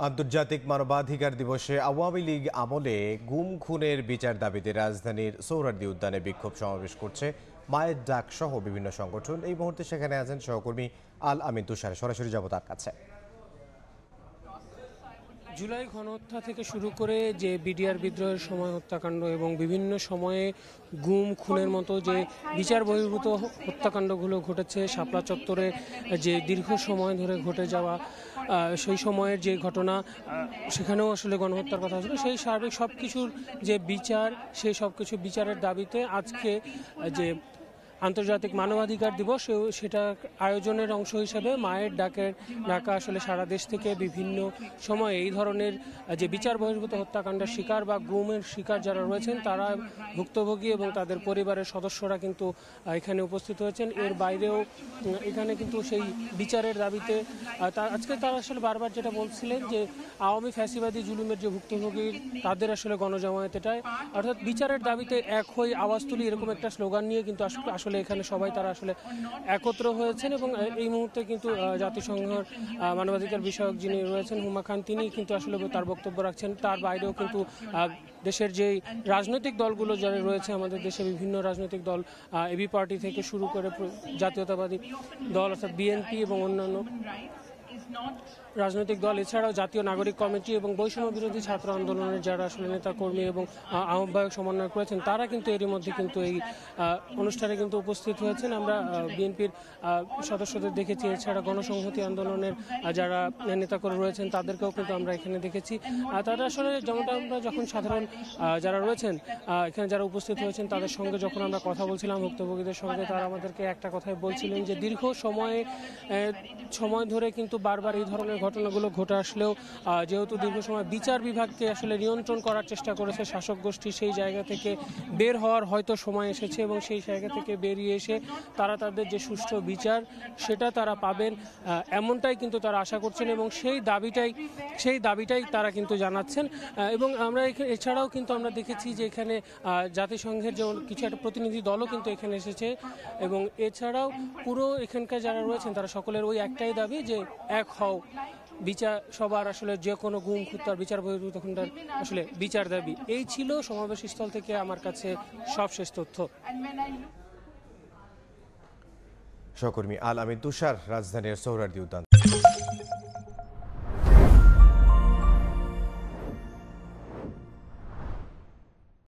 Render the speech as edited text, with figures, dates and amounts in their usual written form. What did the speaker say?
আন্তর্জাতিক মানবাধিকার দিবসে আওয়ামী লীগ আমলে গুম খুনের বিচার দাবিতে রাজধানীর সোহরাওয়ার্দী উদ্যানে বিক্ষোভ সমাবেশ করছে মায়ের ডাক সহ বিভিন্ন সংগঠন। এই মুহূর্তে সেখানে আছেন সহকর্মী আল আমিন তুষার। সরাসরি যাব তার কাছে। জুলাই গণহত্যা থেকে শুরু করে যে বিডিআর বিদ্রোহের সময় হত্যাকাণ্ড এবং বিভিন্ন সময়ে গুম খুনের মতো যে বিচার বহির্ভূত হত্যাকাণ্ডগুলো ঘটেছে, শাপলা চত্বরে যে দীর্ঘ সময় ধরে ঘটে যাওয়া সেই সময়ের যে ঘটনা, সেখানেও আসলে গণহত্যার কথা ছিল, সেই সার্বিক সব কিছুর যে বিচার, সেই সব কিছু বিচারের দাবিতে আজকে যে আন্তর্জাতিক মানবাধিকার দিবস, সেটা আয়োজনের অংশ হিসেবে মায়ের ডাকা আসলে সারা দেশ থেকে বিভিন্ন সময় এই ধরনের যে বিচার বহির্ভূত হত্যাকাণ্ডের শিকার বা গুমের শিকার যারা রয়েছেন, তারা ভুক্তভোগী এবং তাদের পরিবারের সদস্যরা কিন্তু এখানে উপস্থিত হয়েছেন। এর বাইরেও এখানে কিন্তু সেই বিচারের দাবিতে আজকে তারা আসলে বারবার যেটা বলছিলেন যে আওয়ামী ফ্যাসিবাদী জুলুমের যে ভুক্তভোগী তাদের আসলে গণজামায়াত, এটাই অর্থাৎ বিচারের দাবিতে এক হই আওয়াজ তুলি, এরকম একটা স্লোগান নিয়ে কিন্তু আসলে এখানে সবাই তারা আসলে একত্র হয়েছেন। এবং এই মুহূর্তে কিন্তু জাতিসংঘের মানবাধিকার বিষয়ক যিনি রয়েছেন হুমা খান, তিনি কিন্তু আসলে তার বক্তব্য রাখছেন। তার বাইরেও কিন্তু দেশের যেই রাজনৈতিক দলগুলো যারা রয়েছে, আমাদের দেশে বিভিন্ন রাজনৈতিক দল, এবি পার্টি থেকে শুরু করে জাতীয়তাবাদী দল অর্থাৎ বিএনপি এবং অন্যান্য রাজনৈতিক দল, এছাড়াও জাতীয় নাগরিক কমিটি এবং বৈষম্য বিরোধী ছাত্র আন্দোলনের যারা আসলে নেতাকর্মী এবং আহ্বায়ক সমন্বয় করেছেন, তারা কিন্তু এরই মধ্যে কিন্তু এই অনুষ্ঠানে কিন্তু উপস্থিত হয়েছেন। আমরা বিএনপির সদস্যদের দেখেছি, এছাড়া গণসংহতি আন্দোলনের যারা নেতাকর্মী রয়েছেন তাদেরকেও কিন্তু আমরা এখানে দেখেছি। তারা আসলে যেমনটা আমরা যখন সাধারণ যারা রয়েছেন এখানে যারা উপস্থিত হয়েছেন তাদের সঙ্গে যখন আমরা কথা বলছিলাম, ভুক্তভোগীদের সঙ্গে, তারা আমাদেরকে একটা কথাই বলছিলেন যে দীর্ঘ সময় ধরে কিন্তু বারবার এই ধরনের ঘটনাগুলো ঘটে আসলেও যেহেতু দীর্ঘ সময় বিচার বিভাগকে আসলে নিয়ন্ত্রণ করার চেষ্টা করেছে শাসক গোষ্ঠী, সেই জায়গা থেকে বের হওয়ার হয়তো সময় এসেছে এবং সেই জায়গা থেকে বেরিয়ে এসে তারা তাদের যে সুষ্ঠু বিচার সেটা তারা পাবেন, এমনটাই কিন্তু তারা আশা করছেন এবং সেই দাবিটাই তারা কিন্তু জানাচ্ছেন। এবং আমরা এছাড়াও কিন্তু আমরা দেখেছি যে এখানে জাতিসংঘের যে কিছু একটা প্রতিনিধি দলও কিন্তু এখানে এসেছে এবং এছাড়াও পুরো এখানকার যারা রয়েছেন তারা সকলের ওই একটাই দাবি যে এক হও, বিচার সবার আসলে যে কোনো গুম খুঁতার বিচার বহির্ভূত খুনটার আসলে বিচার দাবি। এই ছিল সমাবেশ স্থল থেকে আমার কাছে সবশেষ তথ্য। সহকর্মী আল আমিন তুষার, রাজধানীর সোহরাওয়ার্দী উদ্যান।